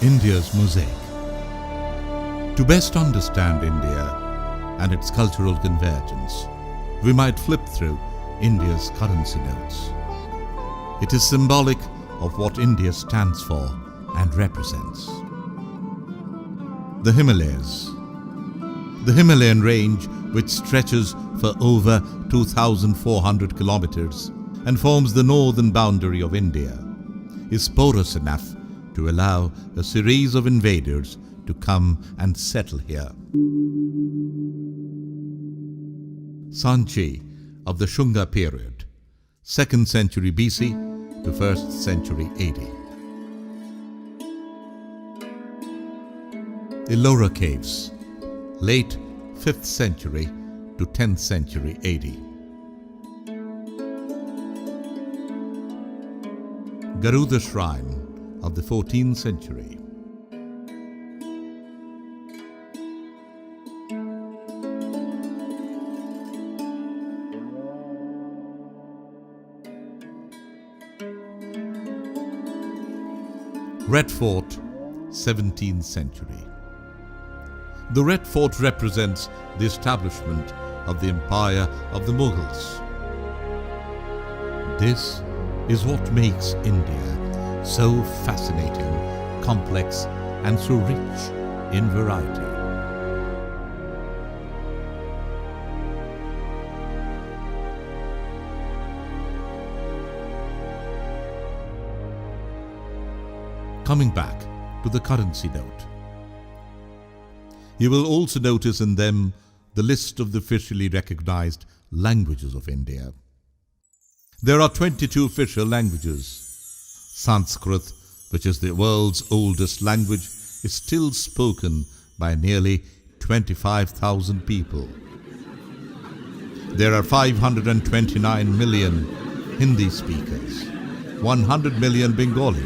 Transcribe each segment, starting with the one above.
India's mosaic. To best understand India and its cultural convergence, we might flip through India's currency notes. It is symbolic of what India stands for and represents. The Himalayas. The Himalayan range, which stretches for over 2,400 kilometers and forms the northern boundary of India, is porous enough to allow a series of invaders to come and settle here. Sanchi of the Shunga period, 2nd century BC to 1st century AD. Ellora caves, late 5th century to 10th century AD. Garuda shrine of the 14th century. Red Fort, 17th century. The Red Fort represents the establishment of the empire of the Mughals. This is what makes India so fascinating, complex, and so rich in variety. Coming back to the currency note, you will also notice in them the list of the officially recognized languages of India. There are 22 official languages. Sanskrit, which is the world's oldest language, is still spoken by nearly 25,000 people. There are 529 million Hindi speakers, 100 million Bengali,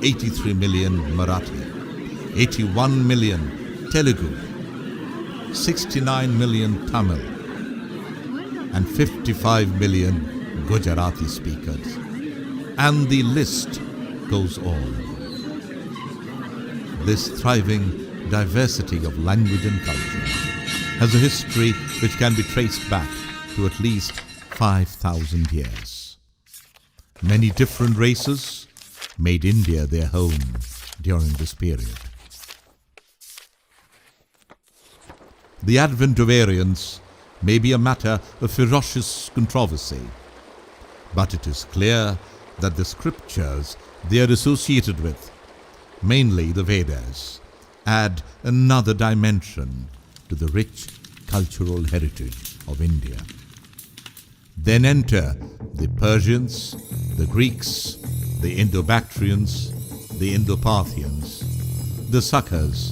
83 million Marathi, 81 million Telugu, 69 million Tamil, and 55 million Gujarati speakers. And the list goes on. This thriving diversity of language and culture has a history which can be traced back to at least 5,000 years. Many different races made India their home during this period. The advent of Aryans may be a matter of ferocious controversy, but it is clear that the scriptures they are associated with, mainly the Vedas, add another dimension to the rich cultural heritage of India. Then enter the Persians, the Greeks, the Indo-Bactrians, the Indo-Parthians, the Sakas,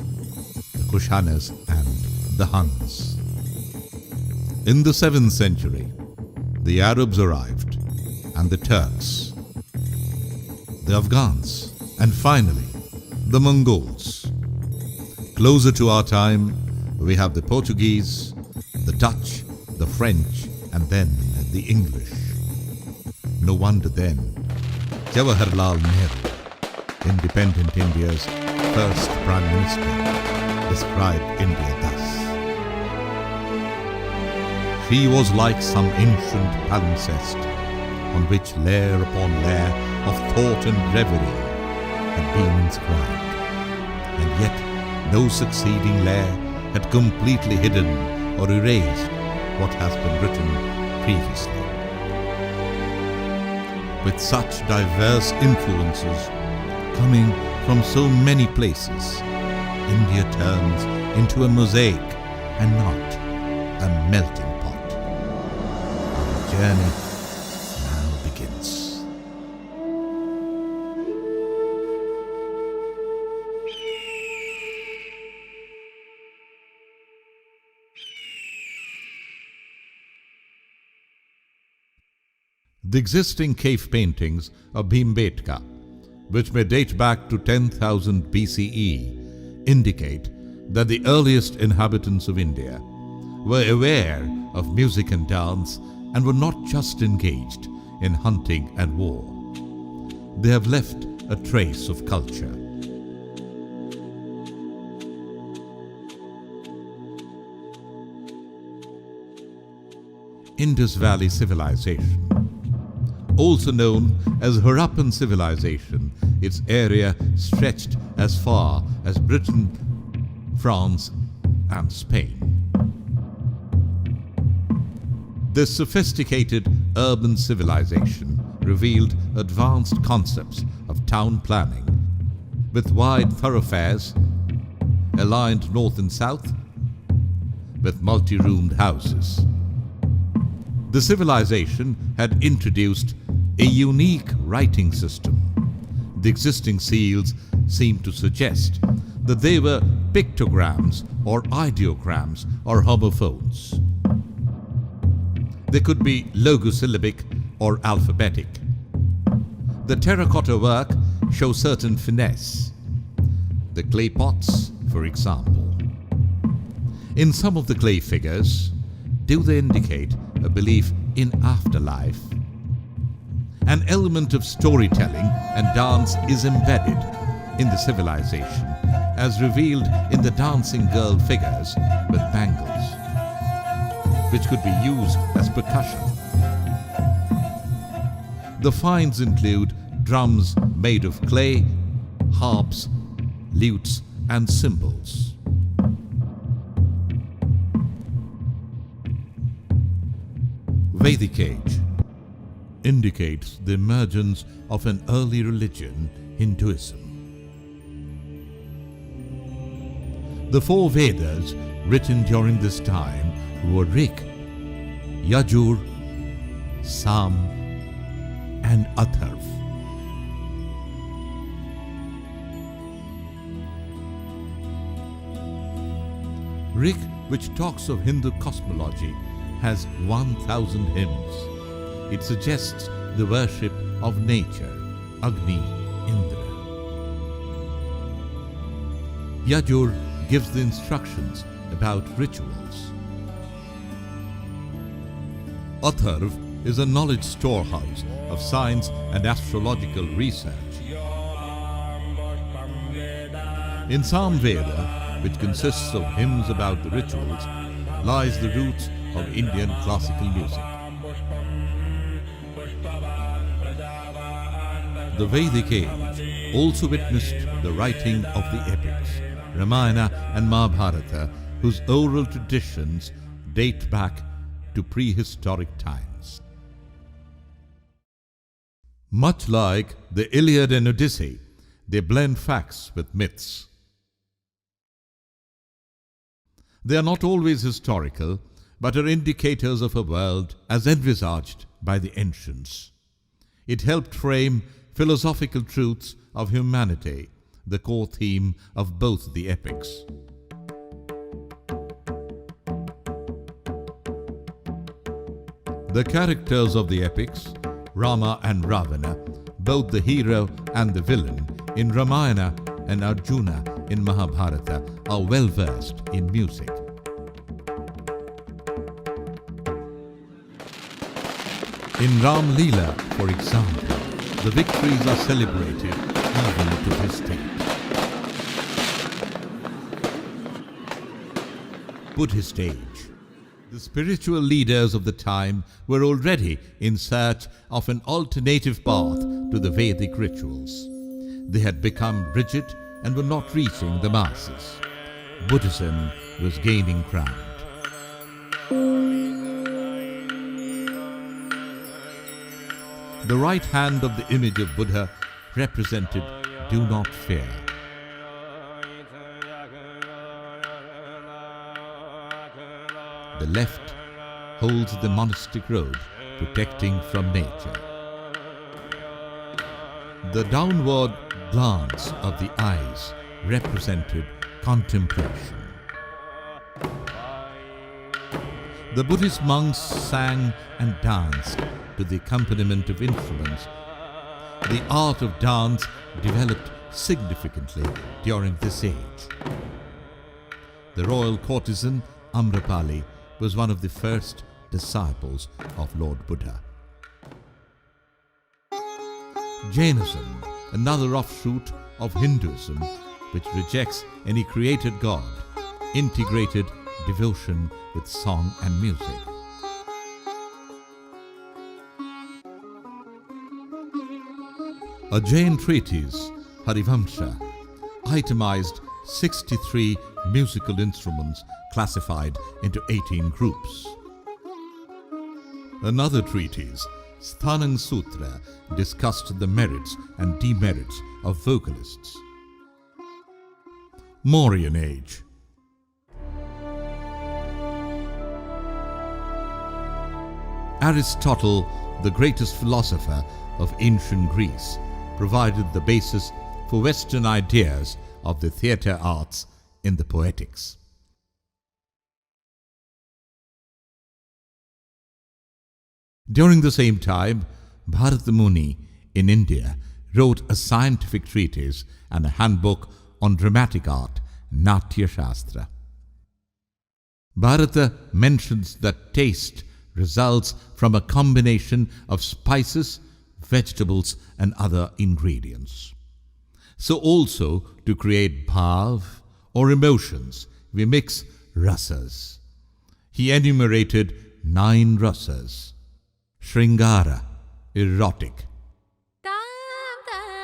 the Kushanas, and the Huns. In the 7th century, the Arabs arrived, and the Turks, the Afghans, and finally, the Mongols. Closer to our time, we have the Portuguese, the Dutch, the French, and then the English. No wonder then, Jawaharlal Nehru, independent India's first Prime Minister, described India thus. She was like some ancient palimpsest on which layer upon layer of thought and reverie had been inscribed, and yet no succeeding layer had completely hidden or erased what has been written previously. With such diverse influences coming from so many places, India turns into a mosaic and not a melting pot. Our journey now begins. The existing cave paintings of Bhimbetka, which may date back to 10,000 BCE, indicate that the earliest inhabitants of India were aware of music and dance and were not just engaged in hunting and war. They have left a trace of culture. Indus Valley Civilization. Also known as Harappan civilization, its area stretched as far as Britain, France, and Spain. This sophisticated urban civilization revealed advanced concepts of town planning, with wide thoroughfares aligned north and south, with multi-roomed houses. The civilization had introduced a unique writing system. The existing seals seemed to suggest that they were pictograms or ideograms or homophones. They could be logosyllabic or alphabetic. The terracotta work shows certain finesse. The clay pots, for example. In some of the clay figures, do they indicate a belief in afterlife? An element of storytelling and dance is embedded in the civilization, as revealed in the dancing girl figures with bangles, which could be used as percussion. The finds include drums made of clay, harps, lutes, and cymbals. Vedic Age indicates the emergence of an early religion, Hinduism. The four Vedas written during this time were Rig, Yajur, Sam, and Atharv. Rig, which talks of Hindu cosmology, has 1,000 hymns. It suggests the worship of nature, Agni, Indra. Yajur gives the instructions about rituals. Atharv is a knowledge storehouse of science and astrological research. In Sam Veda, which consists of hymns about the rituals, lies the roots of Indian classical music. The Vedic age also witnessed the writing of the epics, Ramayana and Mahabharata, whose oral traditions date back to prehistoric times. Much like the Iliad and Odyssey, they blend facts with myths. They are not always historical, but are indicators of a world as envisaged by the ancients. It helped frame philosophical truths of humanity, the core theme of both the epics. The characters of the epics, Rama and Ravana, both the hero and the villain, in Ramayana and Arjuna in Mahabharata, are well versed in music. In Ram Leela, for example, the victories are celebrated even to this day. Buddhist age. The spiritual leaders of the time were already in search of an alternative path to the Vedic rituals. They had become rigid and were not reaching the masses. Buddhism was gaining ground. The right hand of the image of Buddha represented "Do not fear." The left holds the monastic robe, protecting from nature. The downward glance of the eyes represented contemplation. The Buddhist monks sang and danced to the accompaniment of instruments. The art of dance developed significantly during this age. The royal courtesan Amrapali was one of the first disciples of Lord Buddha. Jainism, another offshoot of Hinduism, which rejects any created god, integrated devotion with song and music. A Jain treatise, Harivamsa, itemized 63 musical instruments classified into 18 groups. Another treatise, Sthanang Sutra, discussed the merits and demerits of vocalists. Mauryan Age. Aristotle, the greatest philosopher of ancient Greece, provided the basis for Western ideas of the theatre arts in the Poetics. During the same time, Bharata Muni in India wrote a scientific treatise and a handbook on dramatic art, Natya Shastra. Bharata mentions that taste results from a combination of spices, vegetables, and other ingredients. So also, to create bhav or emotions, we mix rasas. He enumerated 9 rasas: Shringara, erotic;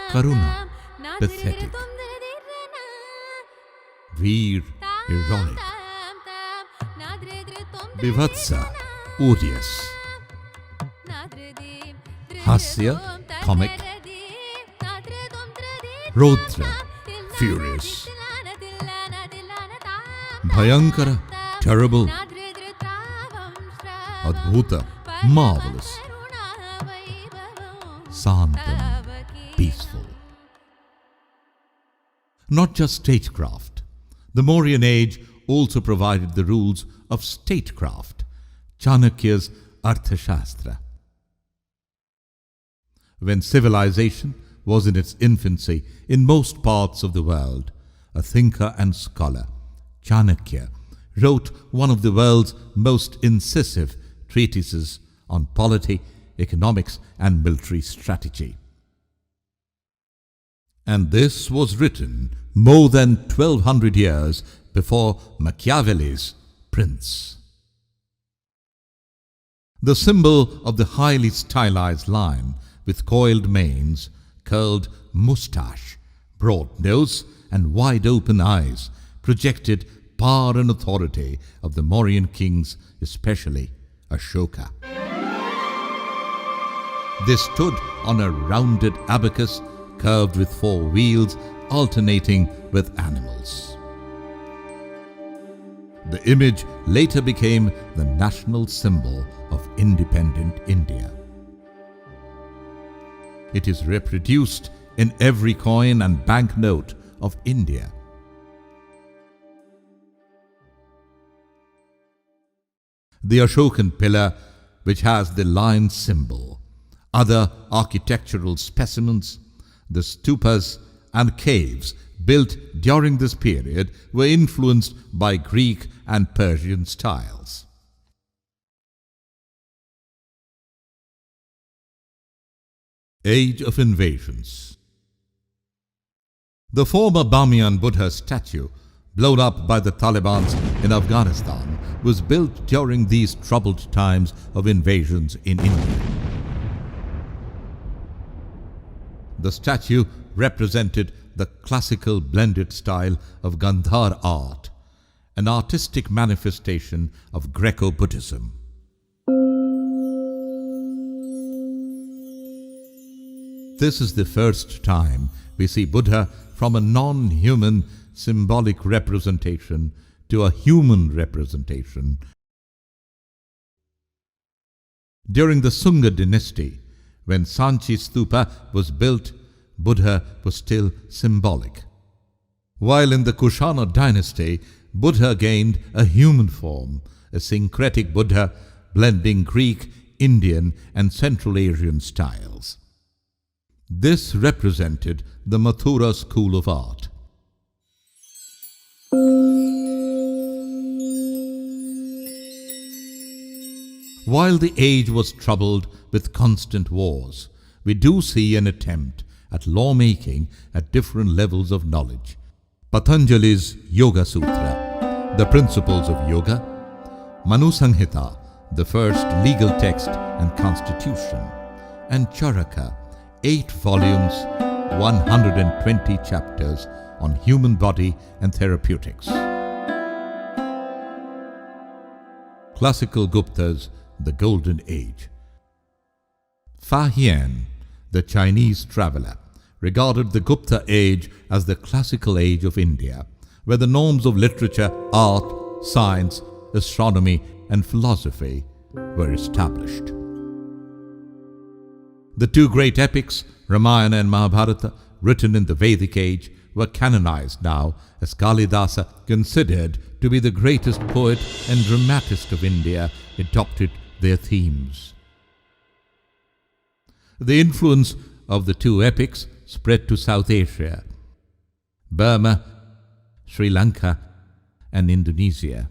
Karuna, pathetic; Veer, heroic; Bhivatsa, odious; Hasya, comic; Rodra, furious; Bhayankara, terrible; Adbhuta, marvelous; Santam, peaceful. Not just statecraft, the Mauryan age also provided the rules of statecraft, Chanakya's Arthashastra. When civilization was in its infancy in most parts of the world, a thinker and scholar, Chanakya, wrote one of the world's most incisive treatises on polity, economics, and military strategy. And this was written more than 1200 years before Machiavelli's Prince. The symbol of the highly stylized lion with coiled manes, curled moustache, broad nose, and wide-open eyes projected power and authority of the Mauryan kings, especially Ashoka. They stood on a rounded abacus curved with 4 wheels alternating with animals. The image later became the national symbol of independent India. It is reproduced in every coin and banknote of India. The Ashokan pillar, which has the lion symbol, other architectural specimens, the stupas and caves built during this period were influenced by Greek and Persian styles. Age of Invasions. The former Bamiyan Buddha statue, blown up by the Taliban in Afghanistan, was built during these troubled times of invasions in India. The statue represented the classical blended style of Gandhar art, an artistic manifestation of Greco-Buddhism. This is the first time we see Buddha from a non-human symbolic representation to a human representation. During the Sunga dynasty, when Sanchi Stupa was built, Buddha was still symbolic. While in the Kushana dynasty, Buddha gained a human form, a syncretic Buddha blending Greek, Indian, and Central Asian styles. This represented the Mathura school of art. While the age was troubled with constant wars, we do see an attempt at lawmaking at different levels of knowledge. Patanjali's Yoga Sutra, the principles of yoga; Manu Sanhita, the first legal text and constitution; and Charaka, 8 volumes, 120 chapters on human body and therapeutics. Classical Guptas, the Golden Age. Fa Hien, the Chinese traveller, regarded the Gupta age as the classical age of India, where the norms of literature, art, science, astronomy and philosophy were established. The 2 great epics, Ramayana and Mahabharata, written in the Vedic age, were canonized now as Kalidasa, considered to be the greatest poet and dramatist of India, adopted their themes. The influence of the 2 epics spread to South Asia, Burma, Sri Lanka and Indonesia.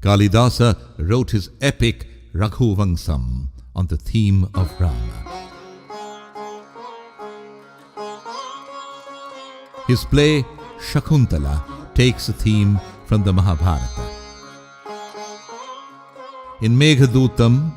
Kalidasa wrote his epic Raghuvansam on the theme of Rama. His play Shakuntala takes a theme from the Mahabharata. In Meghadutam,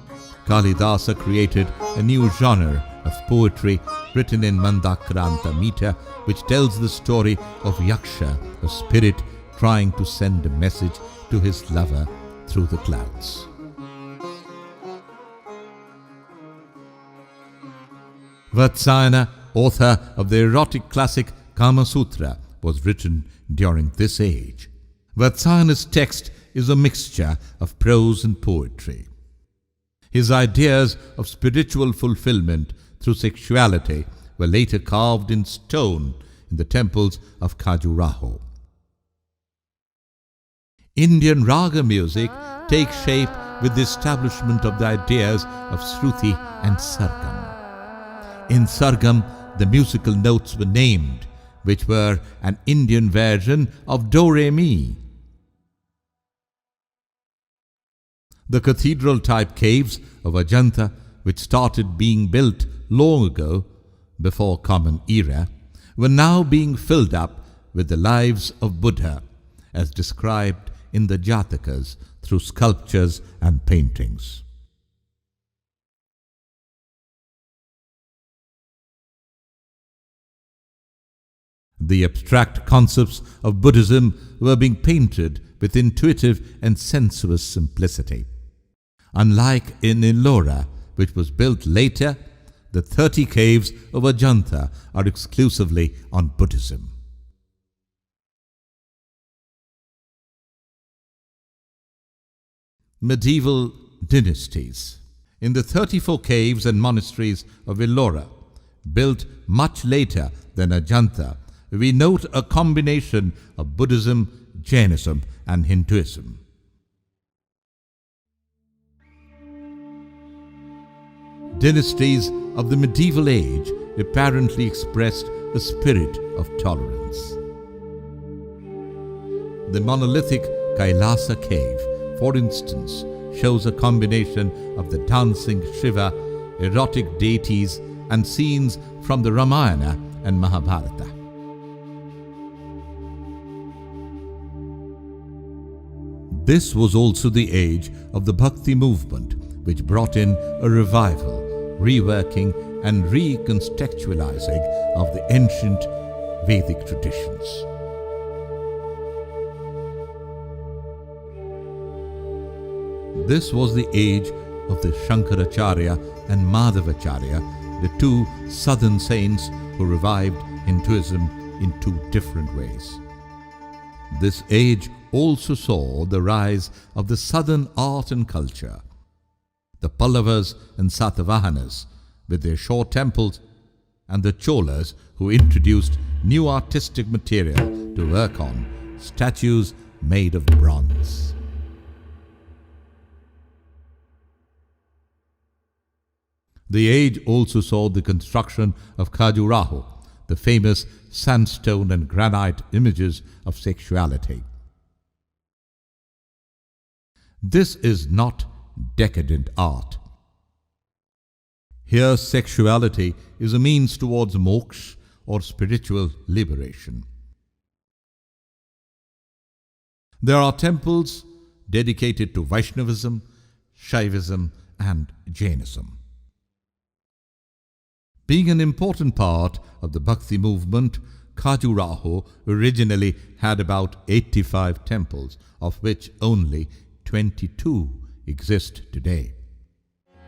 Kalidasa created a new genre of poetry written in Mandakranta meter, which tells the story of Yaksha, a spirit trying to send a message to his lover through the clouds. Vatsayana, author of the erotic classic Kama Sutra, was written during this age. Vatsayana's text is a mixture of prose and poetry. His ideas of spiritual fulfillment through sexuality were later carved in stone in the temples of Khajuraho. Indian raga music takes shape with the establishment of the ideas of Shruti and Sargam. In Sargam, the musical notes were named, which were an Indian version of Do-Re-Mi. The cathedral-type caves of Ajanta, which started being built long ago, before Common Era, were now being filled up with the lives of Buddha, as described in the Jatakas through sculptures and paintings. The abstract concepts of Buddhism were being painted with intuitive and sensuous simplicity. Unlike in Ellora, which was built later, the 30 caves of Ajanta are exclusively on Buddhism. Medieval dynasties. In the 34 caves and monasteries of Ellora, built much later than Ajanta, we note a combination of Buddhism, Jainism and Hinduism. Dynasties of the medieval age apparently expressed a spirit of tolerance. The monolithic Kailasa cave, for instance, shows a combination of the dancing Shiva, erotic deities and scenes from the Ramayana and Mahabharata. This was also the age of the Bhakti movement, which brought in a revival, reworking and recontextualizing of the ancient Vedic traditions. This was the age of the Shankaracharya and Madhavacharya, the 2 southern saints who revived Hinduism in 2 different ways. This age also saw the rise of the southern art and culture. The Pallavas and Satavahanas with their shore temples, and the Cholas who introduced new artistic material to work on, statues made of bronze. The age also saw the construction of Khajuraho, the famous sandstone and granite images of sexuality. This is not decadent art. Here sexuality is a means towards moksha or spiritual liberation. There are temples dedicated to Vaishnavism, Shaivism and Jainism. Being an important part of the Bhakti movement, Khajuraho originally had about 85 temples, of which only 22 exist today.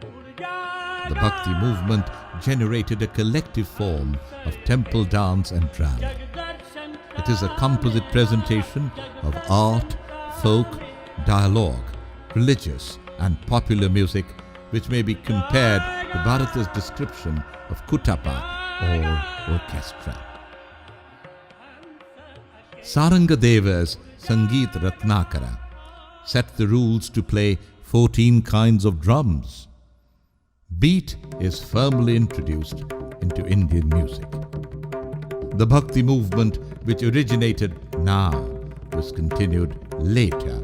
The Bhakti movement generated a collective form of temple dance and drama. It is a composite presentation of art, folk, dialogue, religious and popular music, which may be compared to Bharata's description of Kutapa or orchestra. Sarangadeva's Sangeet Ratnakara set the rules to play 14 kinds of drums. Beat is firmly introduced into Indian music. The Bhakti movement, which originated now, was continued later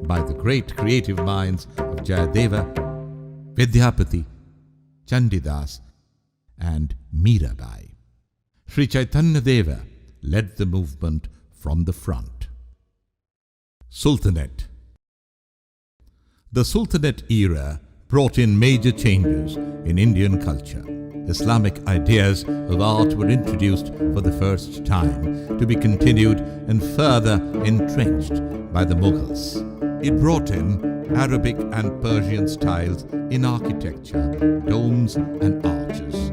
by the great creative minds of Jayadeva, Vidyapati, Chandidas and Mirabai. Sri Chaitanya Deva led the movement from the front. Sultanate. The Sultanate era brought in major changes in Indian culture. Islamic ideas of art were introduced for the first time, to be continued and further entrenched by the Mughals. It brought in Arabic and Persian styles in architecture, domes and arches.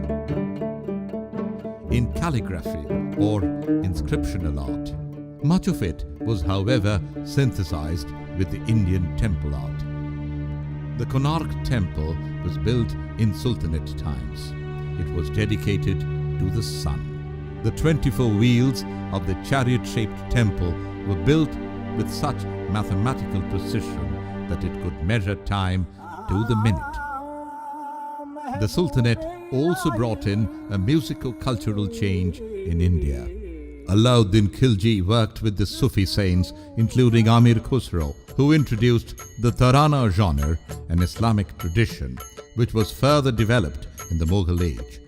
In calligraphy or inscriptional art, much of it was, however, synthesized with the Indian temple art. The Konark temple was built in Sultanate times. It was dedicated to the sun. The 24 wheels of the chariot-shaped temple were built with such mathematical precision that it could measure time to the minute. The Sultanate also brought in a musical-cultural change in India. Alauddin Khilji worked with the Sufi saints, including Amir Khusro, who introduced the Tarana genre, an Islamic tradition, which was further developed in the Mughal age.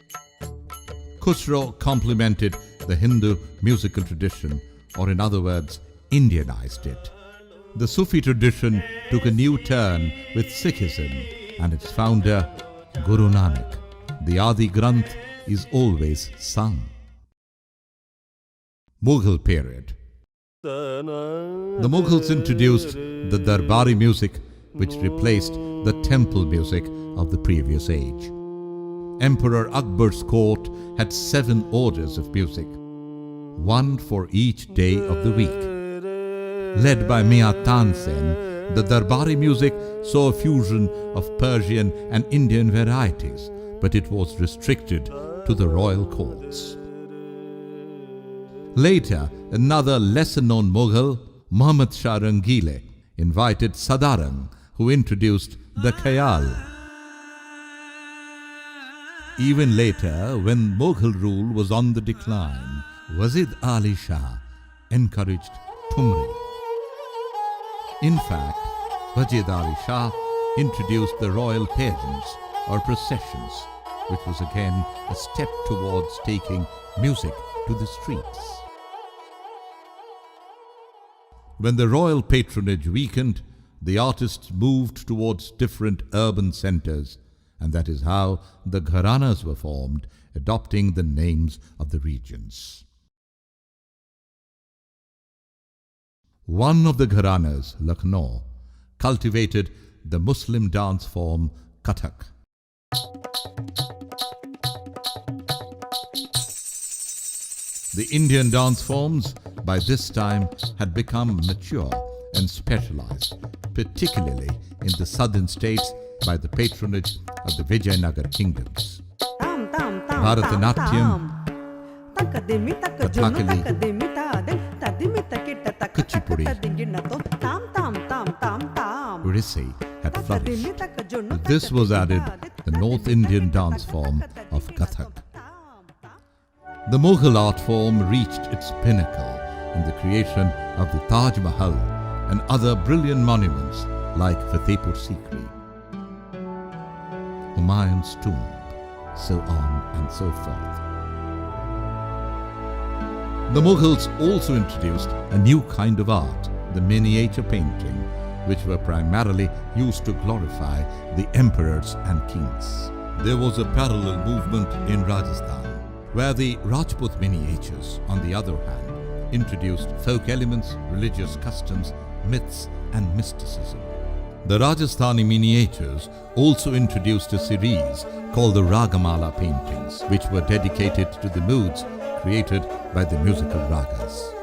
Khusro complemented the Hindu musical tradition, or in other words, Indianized it. The Sufi tradition took a new turn with Sikhism and its founder, Guru Nanak. The Adi Granth is always sung. Mughal period. The Mughals introduced the Darbari music, which replaced the temple music of the previous age. Emperor Akbar's court had 7 orders of music, one for each day of the week. Led by Mian Tansen, the Darbari music saw a fusion of Persian and Indian varieties, but it was restricted to the royal courts. Later, another lesser-known Mughal, Muhammad Shah Rangile, invited Sadarang, who introduced the Khayal. Even later, when Mughal rule was on the decline, Wazid Ali Shah encouraged Thumri. In fact, Wazid Ali Shah introduced the royal pageants or processions, which was again a step towards taking music to the streets. When the royal patronage weakened, the artists moved towards different urban centers, and that is how the gharanas were formed, adopting the names of the regions. One of the gharanas, Lucknow, cultivated the Muslim dance form Kathak. The Indian dance forms by this time had become mature and specialized, particularly in the southern states by the patronage of the Vijayanagar kingdoms. Bharatanatyam, Kathakali, Kuchipudi, Odissi had flourished. This was added the North Indian dance form of Kathak. The Mughal art form reached its pinnacle in the creation of the Taj Mahal and other brilliant monuments like Fatehpur Sikri, Humayun's tomb, so on and so forth. The Mughals also introduced a new kind of art, the miniature painting, which were primarily used to glorify the emperors and kings. There was a parallel movement in Rajasthan, where the Rajput miniatures, on the other hand, introduced folk elements, religious customs, myths, and mysticism. The Rajasthani miniatures also introduced a series called the Ragamala paintings, which were dedicated to the moods created by the musical ragas.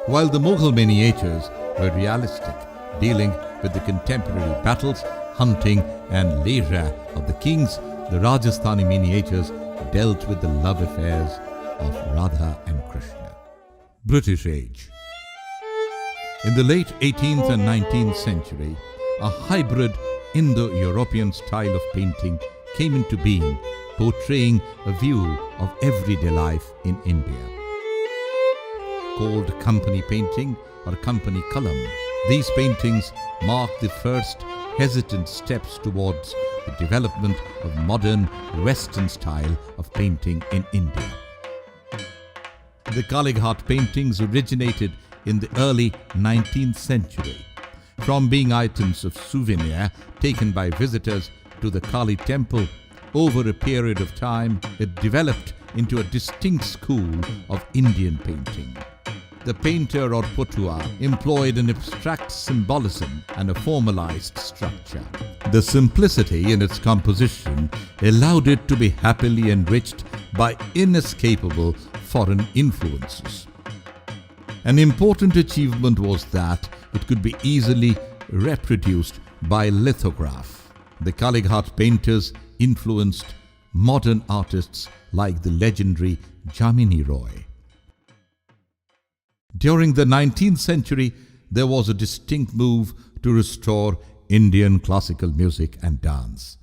While the Mughal miniatures were realistic, dealing with the contemporary battles, hunting, and leisure of the kings, the Rajasthani miniatures dealt with the love affairs of Radha and Krishna. British Age. In the late 18th and 19th century, a hybrid Indo-European style of painting came into being, portraying a view of everyday life in India. Called company painting or company kalam, these paintings mark the first hesitant steps towards the development of modern Western style of painting in India. The Kalighat paintings originated in the early 19th century. From being items of souvenir taken by visitors to the Kali temple, over a period of time, it developed into a distinct school of Indian painting. The painter or potua employed an abstract symbolism and a formalized structure. The simplicity in its composition allowed it to be happily enriched by inescapable foreign influences. An important achievement was that it could be easily reproduced by lithograph. The Kalighat painters influenced modern artists like the legendary Jamini Roy. During the 19th century, there was a distinct move to restore Indian classical music and dance.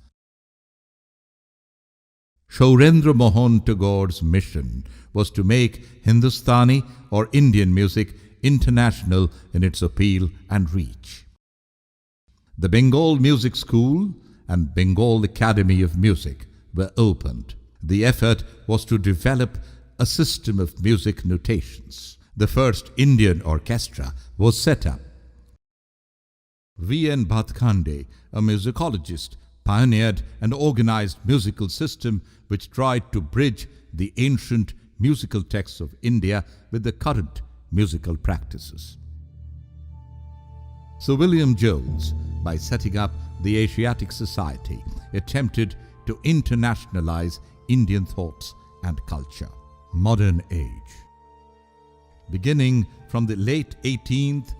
Saurendra Mohan Tagore's mission was to make Hindustani or Indian music international in its appeal and reach. The Bengal Music School and Bengal Academy of Music were opened. The effort was to develop a system of music notations. The first Indian orchestra was set up. V. N. Bhatkhande, a musicologist, pioneered an organized musical system which tried to bridge the ancient musical texts of India with the current musical practices. Sir William Jones, by setting up the Asiatic Society, attempted to internationalize Indian thoughts and culture. Modern age. Beginning from the late 18th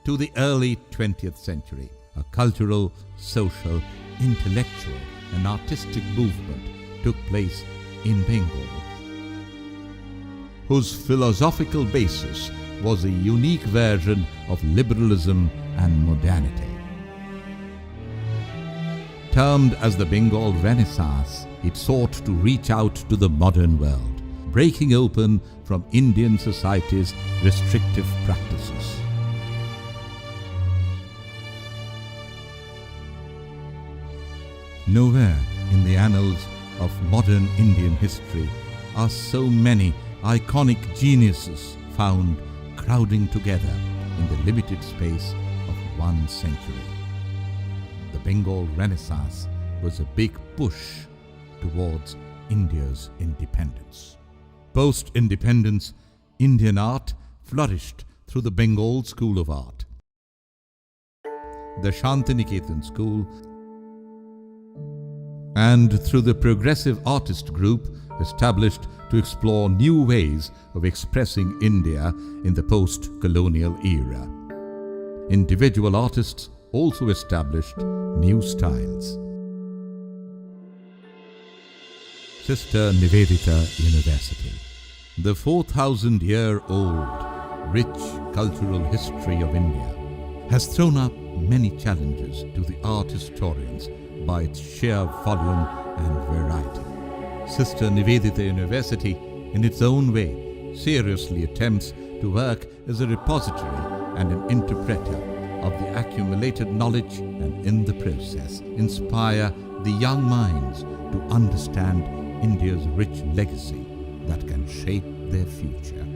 to the early 20th century, a cultural, social, intellectual and artistic movement took place in Bengal, whose philosophical basis was a unique version of liberalism and modernity. Termed as the Bengal Renaissance, it sought to reach out to the modern world, breaking open from Indian society's restrictive practices. Nowhere in the annals of modern Indian history are so many iconic geniuses found crowding together in the limited space of 1 century. The Bengal Renaissance was a big push towards India's independence. Post-independence, Indian art flourished through the Bengal School of Art, the Shantiniketan School, and through the Progressive Artist Group established to explore new ways of expressing India in the post-colonial era. Individual artists also established new styles. Sister Nivedita University. The 4,000-year-old rich cultural history of India has thrown up many challenges to the art historians by its sheer volume and variety. Sister Nivedita University, in its own way, seriously attempts to work as a repository and an interpreter of the accumulated knowledge and, in the process, inspire the young minds to understand India's rich legacy that can shape their future.